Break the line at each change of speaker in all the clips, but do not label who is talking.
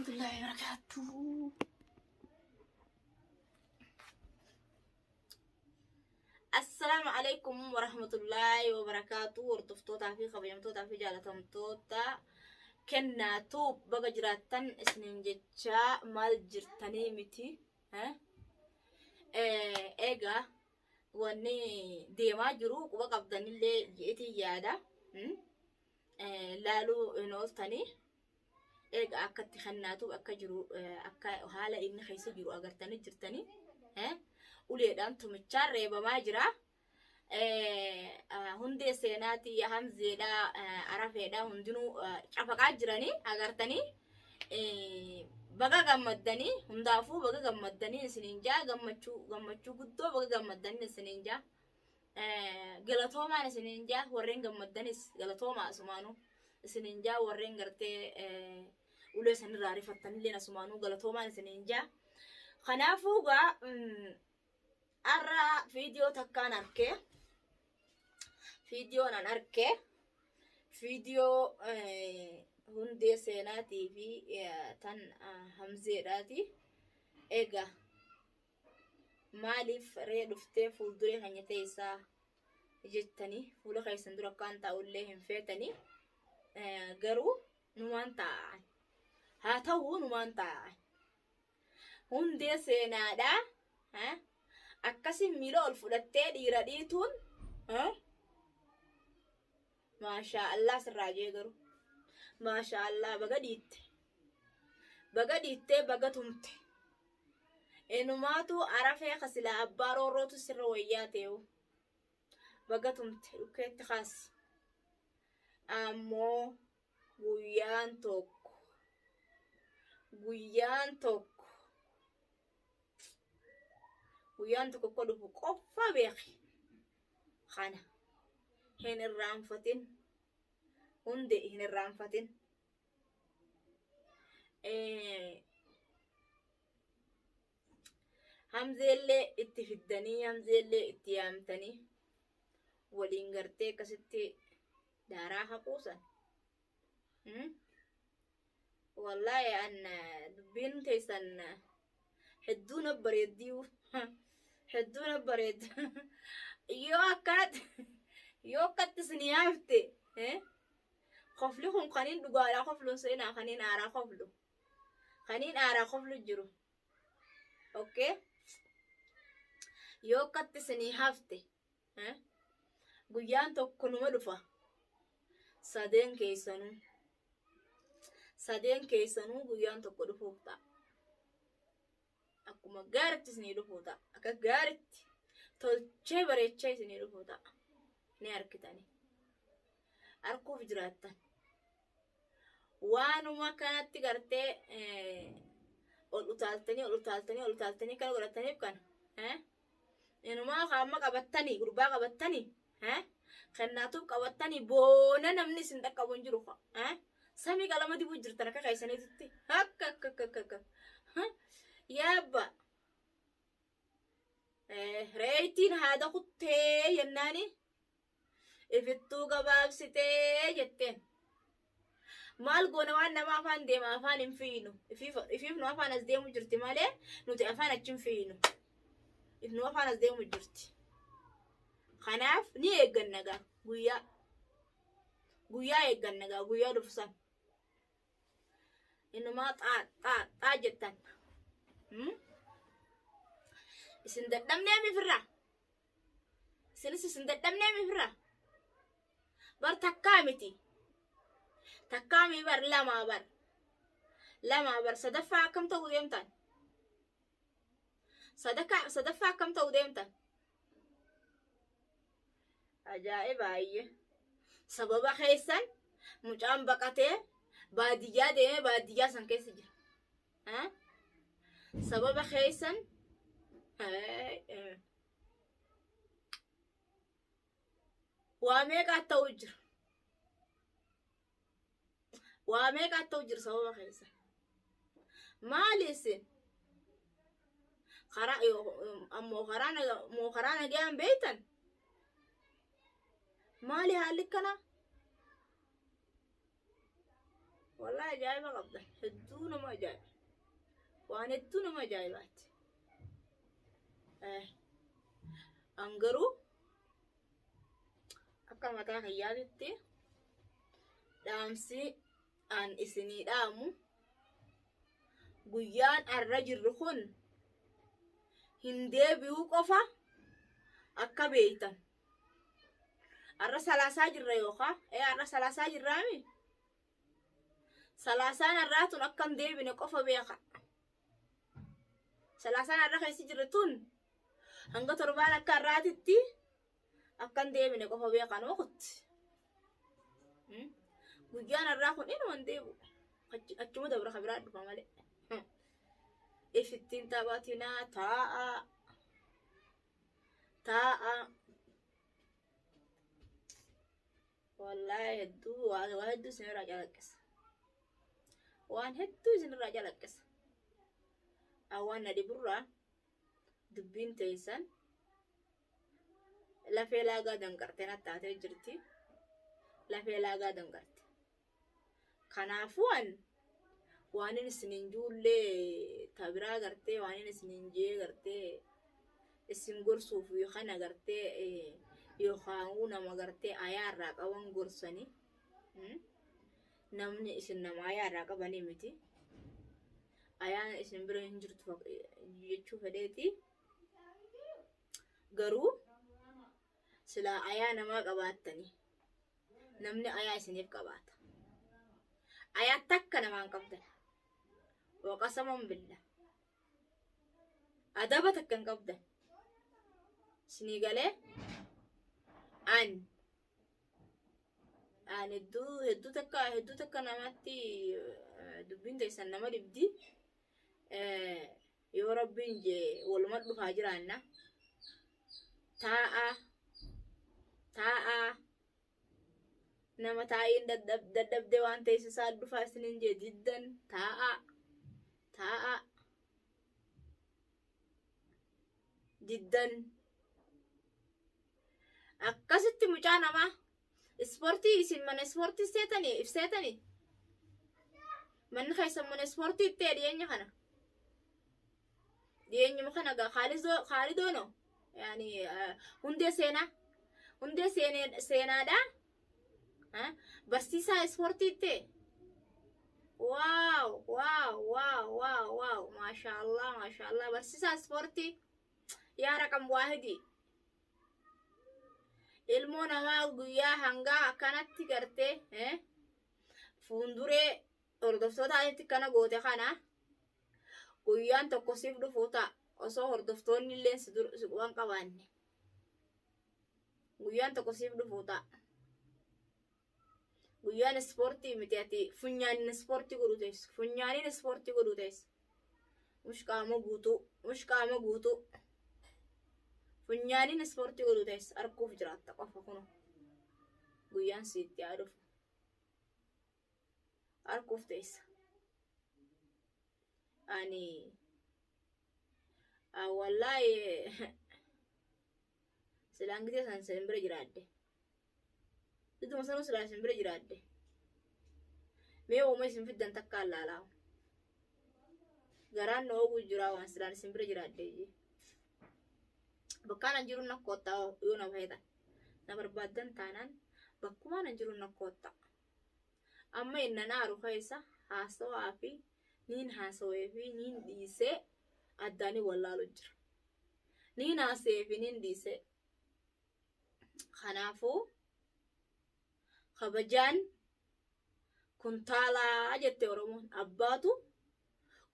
ورحمة الله وبركاته. السلام عليكم ورحمة الله وبركاته. ورطفتوتا في خبيمتوتا في جالتمتوتا كنا توب بقى جراتن اسنين جتشا مال جرتني متي ها ايغا واني ديما جرو وبقى بدني اللي جيتي يادا لالو انولتني eega akkatti kannaatu akka jiru akka haala inni keessa jiru agartanii jirtanii uleedhaan tumichaan reebamaa jira. Hundee seenaati hamzeedha arafeedha hundinuu cafaqaa jiranii agartanii baga gammaddanii hundaafuu baga gammaddanii isiniin jaa gammachuu guddoo baga gammaddanii isiniin jaa galatoomaan isiniin jaa warreen gammaddanis galatoomaa asumaanuu isiniin jaa warreen gartee ulee san irraa rifattan illee asumaanuu galatoomaan isiniin jaa. Kanaafuu gaa arra viidiyoo takkaan arkee viidiyoo nan arkee viidiyoo hundee seenaatii fi tan hamzeedhaati. Egaa maaliif ree dhuftee fuulduree keenya teessaa jettanii fuula keessan dura akkaan taa'ullee hin feetanii garuu numaan taa'an haa ta'uu numaan taa'an hundee seenaadha akkasiin miila ol fudhattee dhiira dhiituun maashaa Allah sirraa jee garuu maashaa Allah baga dhiittee baga tumte enumaatu arafee kasilaa abbaa roorrootu sirra wayyaa ta'u baga tumte dhukeetti kaas ammoo guyyaan tokko ko dhufu qofa beeki kana hin irraanfatin hunde hin irraanfatin hamzeellee itti fiddanii hamzeellee itti yaamtanii waliin gartee akkasitti daaraa haquusan wallahi an dubbiin teessan hedduuna bareeddii hedduuna bareed yoo akkatti isinii hafte qofli kun kaniin dhugaadhaa qofluun seenaa kaniin aaraa qoflu jiru okay yoo akkatti isinii hafte guyyaan tokko numa dhufa sadeen keessanuu guyyaan tokko dhufuuf ta'a akkuma gaaritti isinii dhufuu ta'a akka gaaritti tolchee bareechee isinii dhufuu ta'a ni harkitanii harkuuf jiraattan waanuma kanatti gartee ol utaaltanii kana godhataniif kana inumaa qaama qabattanii gurbaa qabattanii kannaatuuf qabattanii boona namni isin dhaqqabu hin jiru samii qalama dibuu jirtan akka kaysaniititti akka yaabba reetiin haada kuttee yennaani ifittuu gabaabsitee jetteen maal goona waan nama afaan deema afaan hin fiinu ifiif nu afaan as deemu jirti malee nuti afaan achi hin fiinu if nu afaan as deemu jirti. Kanaaf ni eeggannagaa guyyaa eeggannagaa guyyaa dhufsan inumaa xaa jettan isin dadhabnee mifirraa isin dadhabnee mifirraa bar takkaa miti takkaa mi bar lamaa bar sadaffaa akkam ta'uu deemtan sadaffaa akkam ta'uu deemtan ajaa'iba ayye sababa keessan mucaan baqatee baadiyyaa deemee baadiyyaa san keessa jira sababa keessan waa meeqaa ta'uu jira sababa keessan maali isin ammoo karaa nagaan beeytan maali haalli kana والله جايبة قبضة هدونا ما جايب وانا هدونا ما جايبات اه انقروا akka mataa kiyyaatitti dhaamsi an isinii dhaamu guyyaan arra jirru kun hin deebi'uu qofa akka beeytan arra salaasaa jirra yookaa arra salaasaa jirraami salaasaan arraatun akka hin deebine qofa beeka salaasaan arra keessa jirre tun hanga torbaan akka arraatitti akka hin deebine qofa beekan okotti guyyaan arraa kun inuma hin deebi'u achuma dabra kabiraa dhufa malee ifittiin taphatinaa taa'a wallahi hedduu waan hedduu isinirraa calaqqisa waan hedduu isinirraa calaqqisa awwaan na dhiburraa dubbiin teessan lafee laagaa danqarte natti taatee jirti lafee laagaa danqarte kanaafuu waanin isinin juullee tabiraa gartee waanin isinin jee gartee isin gorsuuf yookaan agartee yookaan nama gartee ayaarraa qaban gorsanii namni isin nama ayaarraa qabanii miti ayaan isin bira hin jirtu jechuu fedheeti garuu sila ayaa namaa qabaattanii namni ayaa isiniif qabaata ayaa takka namaan qabdan waqasaman billa adaba takka hin qabdan isinii galee an hedduu takka namatti dubbiin teessan nama dhibdi yoo rabbiin jee waluma dhufaa jiraanna taa'a nama taa'iin dadhabde waan teessisaa dhufaa isinin jee diddan taa'a diddan akkasitti mucaa namaa ispoortii isin mana ispoortii ibseetanii manni keessan mana ispoortii ittee dhiyeenyuma kana gaa khaalidoono yani hundee seenaadha barsiisaa ispoortii ittee waaw maashaallah barsiisaa ispoortii yaa raqam waahidi ilmoo namaa guyyaa hangaa akkanatti gartee fuunduree hordoftootatti kana goote kana guyyaan tokko siif dhufuu ta'a osoo hordoftoonni illee si quban qabaanne guyyaan tokko siif dhufuu ta'a guyyaan ispoortii miti ati funyaanin ispoortii godhu teessu mushqaama guutuu funyaanin ispoortii godhu teessu arguuf jiraatta qofa kuno guyyaan siitti haa dhufu arguuf teessa ani wallahi silaan gitee san sin bira jiraadde iduma sanuu silaa sin bira jiraadde mee uuma isin fiddan takka allaalaawu garaan na oguu jiraa waan silaan isin bira jiraadde bakkaan an jiru nakkoottaa yoo na fayyada na barbaaddan taanaan bakkumaan an jiru nakkoottaa amma inna naaru keessa haasawaa fi niin haasawee fi niin dhiisee addaani wallaalu jira niin haasawee fi niin dhiisee kanaafuu kabajaan kuntaalaa jette oromoon abbaatu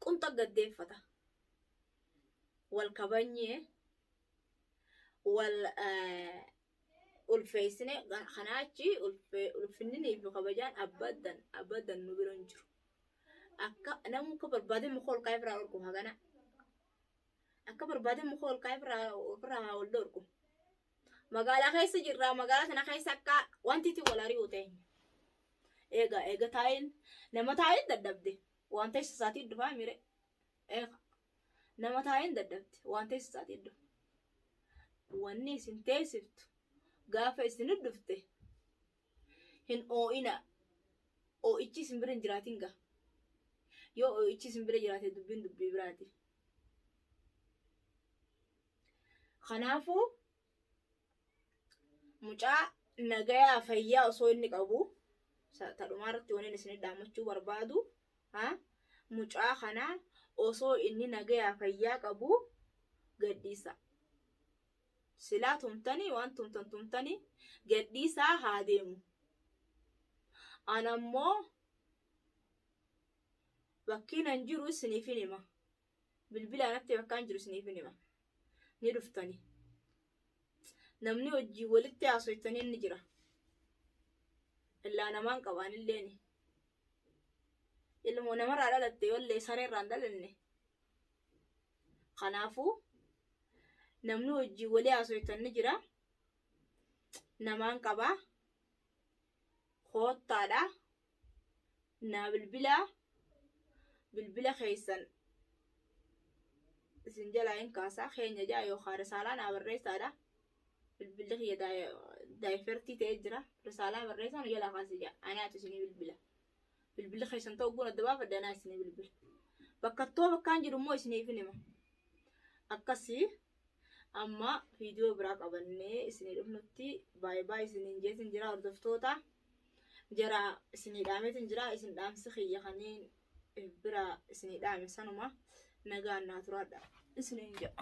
qunxa gaddeeffata wal kabanyee wal ulfeessine kanaachi ulfinninii fi kabajaan abbadan nu bira hin jiru akka namu ka barbaade muka ol kaayif irraa orgu hagana akka barbaade muka ol kaayif irraa ol dorgu magaalaa keessa jirra magaalaa sana keessa akka wantiiti wal ari'uu ta'e eega taa'in nama taa'in dadhabde waan ta'e isaatii dhufaa mire nama taa'in dadhabde waan ta'e isaatii dhufa wanni isin teessiftu gaafa isin dhufte hin oo'ina oo ichi simbira hin jiraatin ga yoo oo ichi simbira jiraate dubbiin dubbii biraati kanaafuu mucaa nagayaa fayyaa osoo inni qabu tadhumaarratti waniin isin dhaamachuu barbaadu mucaa kana osoo inni nagayaa fayyaa qabu gadhiisa silaa tumtanii waan tumtanii gadhiisaa haa deemu anammoo bakkiin an jiru isiniifin hima bilbilaanatti bakkaan jiru isiniifin hima ni dhuftanii namni hojii walitti haasoytanii inni jira illaa namaan qabaan illeeni ilmoo namarraa dhalatte wallee sareerraan dhalanne kanaafuu namni hojii walii haasoytanii jira namaan qabaa koottaadha naa bilbila keessan isin jalaa hin kaasaa keenya jaa yookaan risaalaa naa barreessaadha bilbila kiyya daayifertii ta'ee jira risaalaa barreessan jalaa kaasee jaa ani ati isinii bilbila keessan ta'uu guna adda baafadha anaa isinii bilbila bakkaan jiru immoo isiniifin hima akkasii amma viidiyoo biraa qabannee isinii dhufnutti baay'ee isiniin jeesin jira hordoftoota jara isinii dhaametin jira isin dhaamsi kiyya kanneen bira isinii dhaame sanuma nagaan naa turaadha isiniin jedha